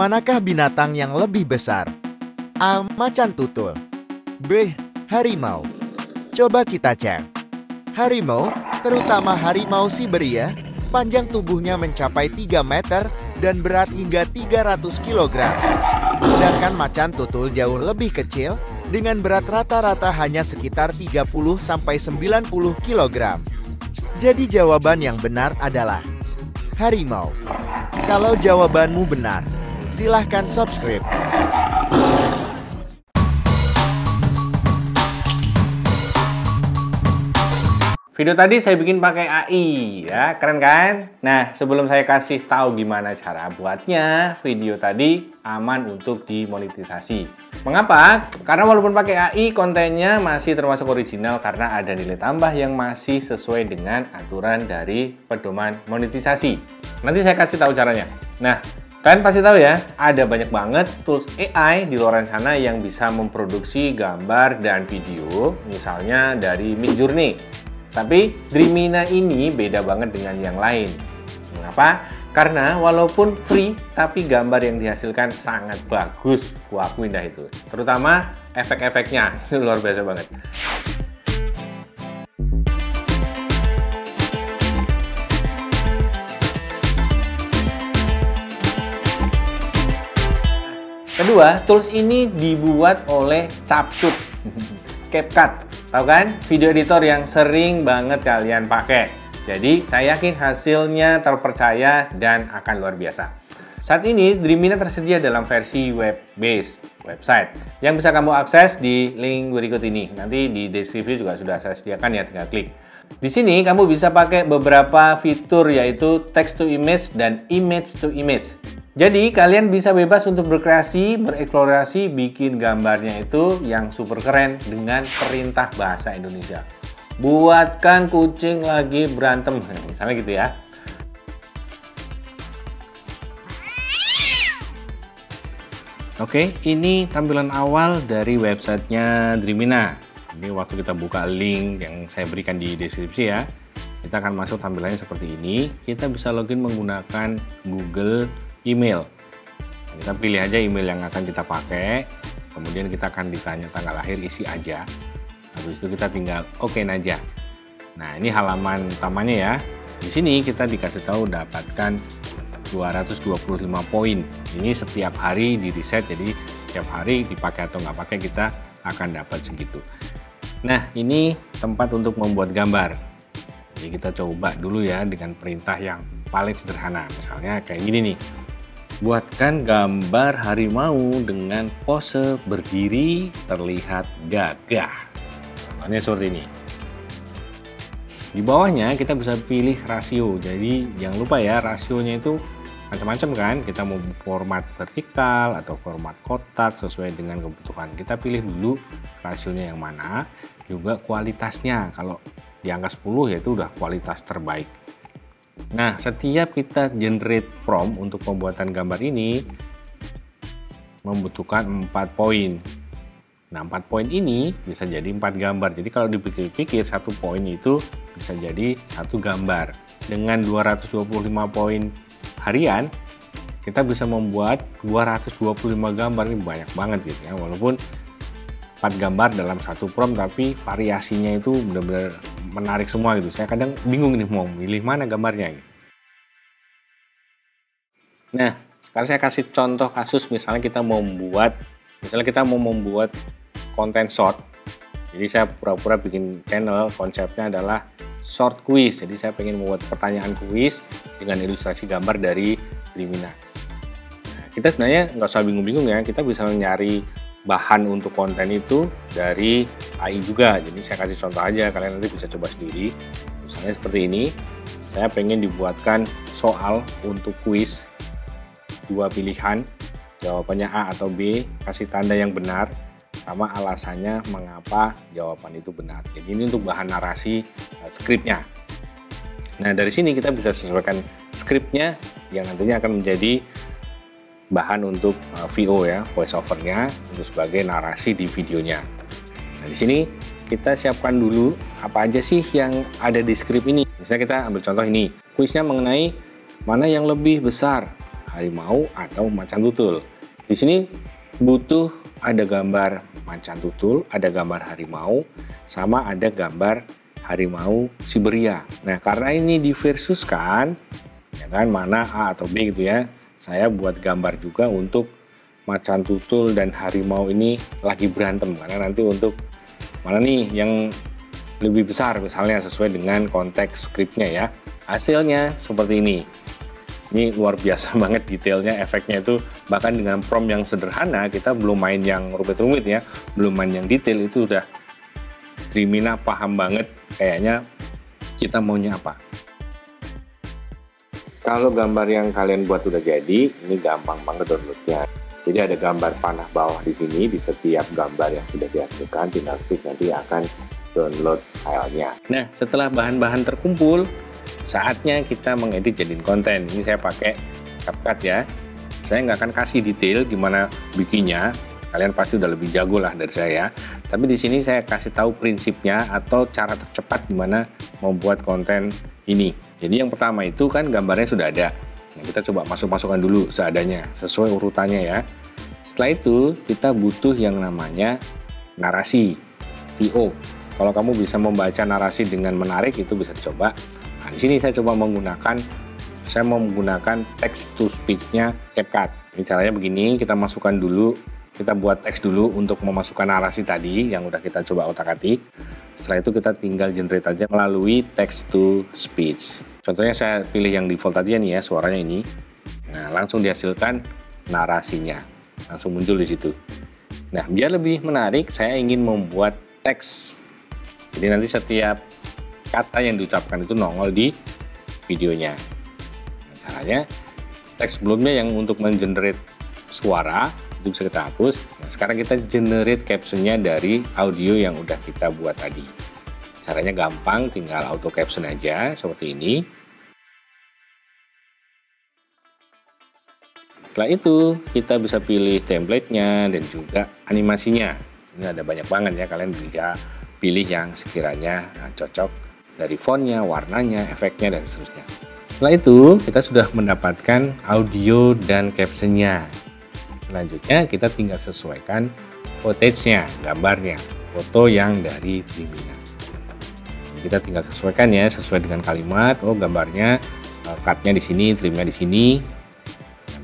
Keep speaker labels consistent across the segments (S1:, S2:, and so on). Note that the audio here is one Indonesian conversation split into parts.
S1: Manakah binatang yang lebih besar? A. Macan tutul. B. Harimau. Coba kita cek. Harimau, terutama harimau Siberia, panjang tubuhnya mencapai 3 meter dan berat hingga 300 kg. Sedangkan macan tutul jauh lebih kecil dengan berat rata-rata hanya sekitar 30-90 kg. Jadi jawaban yang benar adalah harimau. Kalau jawabanmu benar, silahkan subscribe.
S2: Video tadi saya bikin pakai AI, ya keren kan? Nah, sebelum saya kasih tahu gimana cara buatnya, video tadi aman untuk dimonetisasi. Mengapa? Karena walaupun pakai AI, kontennya masih termasuk original karena ada nilai tambah yang masih sesuai dengan aturan dari pedoman monetisasi. Nanti saya kasih tahu caranya. Nah, kalian pasti tahu ya, ada banyak banget tools AI di luar sana yang bisa memproduksi gambar dan video, misalnya dari Midjourney. Tapi Dreamina ini beda banget dengan yang lain. Mengapa? Karena walaupun free, tapi gambar yang dihasilkan sangat bagus. Gua akuin dah itu. Terutama efek-efeknya, luar biasa banget. Kedua, tools ini dibuat oleh CapCut, CapCut. Tahu kan? Video editor yang sering banget kalian pakai. Jadi, saya yakin hasilnya terpercaya dan akan luar biasa. Saat ini, Dreamina tersedia dalam versi web-based website yang bisa kamu akses di link berikut ini. Nanti di deskripsi juga sudah saya sediakan ya, tinggal klik. Di sini, kamu bisa pakai beberapa fitur yaitu text to image dan image to image. Jadi, kalian bisa bebas untuk berkreasi, bereksplorasi, bikin gambarnya itu yang super keren dengan perintah bahasa Indonesia. Buatkan kucing lagi berantem, misalnya gitu ya. Oke, ini tampilan awal dari websitenya Dreamina. Ini waktu kita buka link yang saya berikan di deskripsi ya. Kita akan masuk tampilannya seperti ini. Kita bisa login menggunakan Google email. Kita pilih aja email yang akan kita pakai, kemudian kita akan ditanya tanggal lahir, isi aja. Habis itu kita tinggal okein aja. Nah, ini halaman utamanya ya. Di sini kita dikasih tahu dapatkan 225 poin. Ini setiap hari di reset, jadi setiap hari dipakai atau nggak pakai kita akan dapat segitu. Nah, ini tempat untuk membuat gambar. Jadi kita coba dulu ya dengan perintah yang paling sederhana. Misalnya kayak gini nih. Buatkan gambar harimau dengan pose berdiri terlihat gagah. Contohnya seperti ini. Di bawahnya kita bisa pilih rasio. Jadi jangan lupa ya, rasionya itu macam-macam kan. Kita mau format vertikal atau format kotak sesuai dengan kebutuhan. Kita pilih dulu rasionya yang mana. Juga kualitasnya. Kalau di angka 10 yaitu udah kualitas terbaik. Nah, setiap kita generate prompt untuk pembuatan gambar ini membutuhkan 4 poin. Nah, 4 poin ini bisa jadi 4 gambar. Jadi kalau dipikir-pikir, 1 poin itu bisa jadi 1 gambar. Dengan 225 poin harian, kita bisa membuat 225 gambar. Ini banyak banget gitu ya. Walaupun 4 gambar dalam 1 prompt, tapi variasinya itu benar-benar menarik semua gitu. Saya kadang bingung nih mau milih mana gambarnya gitu. Nah, sekarang saya kasih contoh kasus misalnya kita mau membuat konten short. Jadi saya pura-pura bikin channel, konsepnya adalah short quiz. Jadi saya pengen membuat pertanyaan quiz dengan ilustrasi gambar dari Dreamina. Nah, kita sebenarnya nggak usah bingung-bingung ya, kita bisa nyari bahan untuk konten itu dari AI juga. Jadi saya kasih contoh aja, kalian nanti bisa coba sendiri. Misalnya seperti ini, saya pengen dibuatkan soal untuk kuis, 2 pilihan, jawabannya A atau B, kasih tanda yang benar, sama alasannya mengapa jawaban itu benar. Jadi ini untuk bahan narasi skripnya. Nah, dari sini kita bisa sesuaikan skripnya yang nantinya akan menjadi bahan untuk VO ya, voice overnya untuk sebagai narasi di videonya. Nah, di sini kita siapkan dulu apa aja sih yang ada di skrip ini. Misalnya kita ambil contoh ini, kuisnya mengenai mana yang lebih besar, harimau atau macan tutul. Di sini butuh ada gambar macan tutul, ada gambar harimau, sama ada gambar harimau Siberia. Nah, karena ini diversuskan, ya kan, mana A atau B gitu ya, saya buat gambar juga untuk macan tutul dan harimau ini lagi berantem, karena nanti untuk mana nih yang lebih besar misalnya sesuai dengan konteks skripnya ya. Hasilnya seperti ini. Ini luar biasa banget detailnya, efeknya itu bahkan dengan prompt yang sederhana, kita belum main yang rumit-rumit ya, belum main yang detail, itu udah Drimina paham banget kayaknya kita maunya apa. Kalau gambar yang kalian buat udah jadi, ini gampang banget downloadnya. Jadi ada gambar panah bawah di sini, di setiap gambar yang sudah dihasilkan, tinggal klik nanti akan download filenya. Nah, setelah bahan-bahan terkumpul, saatnya kita mengedit jadiin konten. Ini saya pakai CapCut ya. Saya nggak akan kasih detail gimana bikinnya. Kalian pasti udah lebih jago lah dari saya. Tapi di sini saya kasih tahu prinsipnya atau cara tercepat gimana membuat konten ini. Jadi yang pertama itu kan gambarnya sudah ada. Nah, kita coba masukkan dulu seadanya, sesuai urutannya ya. Setelah itu kita butuh yang namanya narasi, VO. Kalau kamu bisa membaca narasi dengan menarik itu bisa dicoba. Nah, di sini saya coba menggunakan text to speech-nya CapCut. Ini caranya begini, kita masukkan dulu, kita buat teks dulu untuk memasukkan narasi tadi yang udah kita coba otak-atik. Setelah itu kita tinggal generate aja melalui text to speech. Contohnya saya pilih yang default tadi nih ya, suaranya ini. Nah, langsung dihasilkan narasinya. Langsung muncul di situ. Nah, biar lebih menarik, saya ingin membuat teks. Jadi nanti setiap kata yang diucapkan itu nongol di videonya. Nah, caranya teks sebelumnya yang untuk mengenerate suara itu bisa kita hapus. Nah, sekarang kita generate captionnya dari audio yang udah kita buat tadi. Caranya gampang, tinggal auto caption aja seperti ini. Setelah itu kita bisa pilih template-nya dan juga animasinya. Ini ada banyak banget ya, kalian bisa pilih yang sekiranya cocok dari fontnya, warnanya, efeknya, dan seterusnya. Setelah itu kita sudah mendapatkan audio dan captionnya. Selanjutnya kita tinggal sesuaikan footage-nya, gambarnya, foto yang dari Drimina. Kita tinggal sesuaikan ya, sesuai dengan kalimat. Oh, gambarnya cut-nya di sini, trim-nya di sini.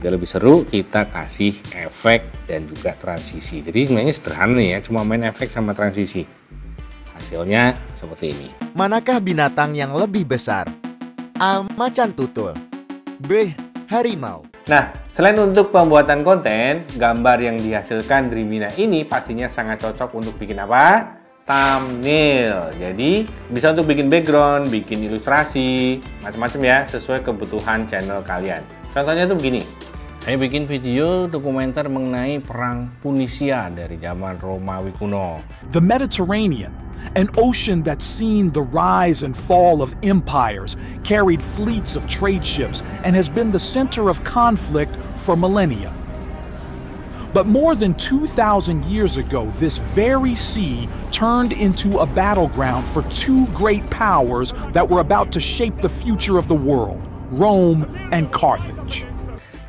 S2: Biar lebih seru, kita kasih efek dan juga transisi. Jadi sebenarnya sederhana ya, cuma main efek sama transisi. Hasilnya seperti ini.
S1: Manakah binatang yang lebih besar? A. Macan tutul. B. Harimau.
S2: Nah, selain untuk pembuatan konten, gambar yang dihasilkan Drimina ini pastinya sangat cocok untuk bikin apa? Thumbnail. Jadi bisa untuk bikin background, bikin ilustrasi, macam-macam ya, sesuai kebutuhan channel kalian. Contohnya tuh begini. Saya bikin video dokumenter mengenai perang Punisia dari zaman Romawi kuno.
S3: The Mediterranean, an ocean that's seen the rise and fall of empires, carried fleets of trade ships, and has been the center of conflict for millennia. But more than 2,000 years ago, this very sea turned into a battleground for two great powers that were about to shape the future of the world, Rome and Carthage.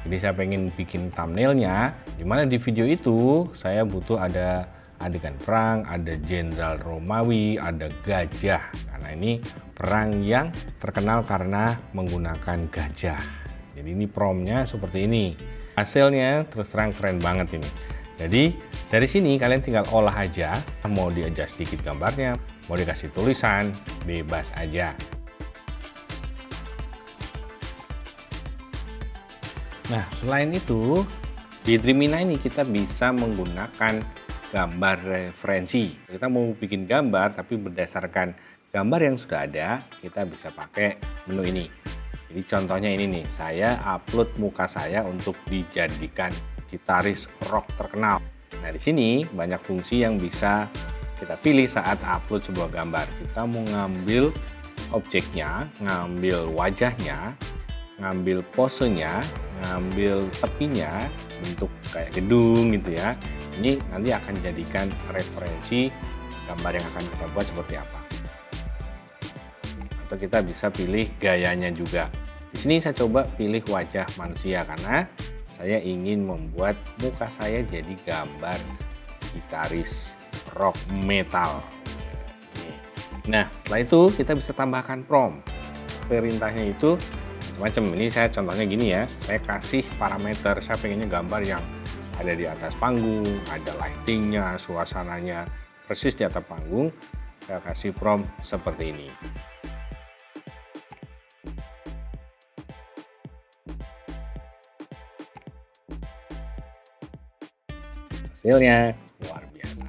S2: Jadi saya pengen bikin thumbnailnya, dimana di video itu saya butuh ada adegan perang, ada jenderal Romawi, ada gajah. Karena ini perang yang terkenal karena menggunakan gajah. Jadi ini promptnya seperti ini. Hasilnya terus terang keren banget ini. Jadi dari sini kalian tinggal olah aja, mau di-adjust sedikit gambarnya, mau dikasih tulisan, bebas aja. Nah, selain itu, di Drimina ini kita bisa menggunakan gambar referensi. Kita mau bikin gambar, tapi berdasarkan gambar yang sudah ada, kita bisa pakai menu ini. Jadi contohnya ini nih, saya upload muka saya untuk dijadikan gitaris rock terkenal. Nah, di sini banyak fungsi yang bisa kita pilih saat upload sebuah gambar. Kita mau ngambil objeknya, ngambil wajahnya, ngambil posenya, ngambil tepinya, bentuk kayak gedung gitu ya. Ini nanti akan jadikan referensi gambar yang akan kita buat seperti apa. Atau kita bisa pilih gayanya juga. Di sini saya coba pilih wajah manusia karena saya ingin membuat muka saya jadi gambar gitaris rock metal. Nah, setelah itu kita bisa tambahkan prompt. Perintahnya itu macam-macam. Ini saya contohnya gini ya. Saya kasih parameter, saya pengennya gambar yang ada di atas panggung, ada lightingnya, suasananya persis di atas panggung. Saya kasih prompt seperti ini. Hasilnya luar biasa.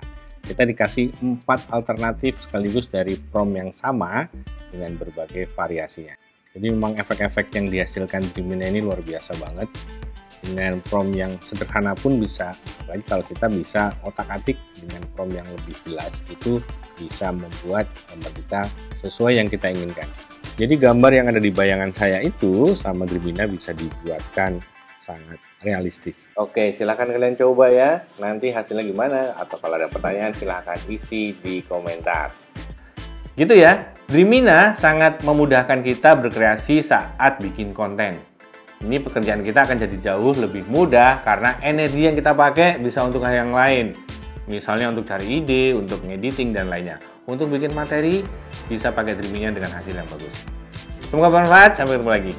S2: Kita dikasih 4 alternatif sekaligus dari prompt yang sama dengan berbagai variasinya. Jadi memang efek-efek yang dihasilkan Dreamina ini luar biasa banget. Dengan prompt yang sederhana pun bisa, apalagi kalau kita bisa otak-atik dengan prompt yang lebih jelas, itu bisa membuat gambar kita sesuai yang kita inginkan. Jadi gambar yang ada di bayangan saya itu sama Dreamina bisa dibuatkan sangat realistis. Oke, silahkan kalian coba ya. Nanti hasilnya gimana? Atau kalau ada pertanyaan silahkan isi di komentar. Gitu ya, Dreamina sangat memudahkan kita berkreasi saat bikin konten. Ini pekerjaan kita akan jadi jauh lebih mudah karena energi yang kita pakai bisa untuk hal yang lain. Misalnya untuk cari ide, untuk ngediting dan lainnya. Untuk bikin materi bisa pakai Dreamina dengan hasil yang bagus. Semoga bermanfaat, sampai ketemu lagi.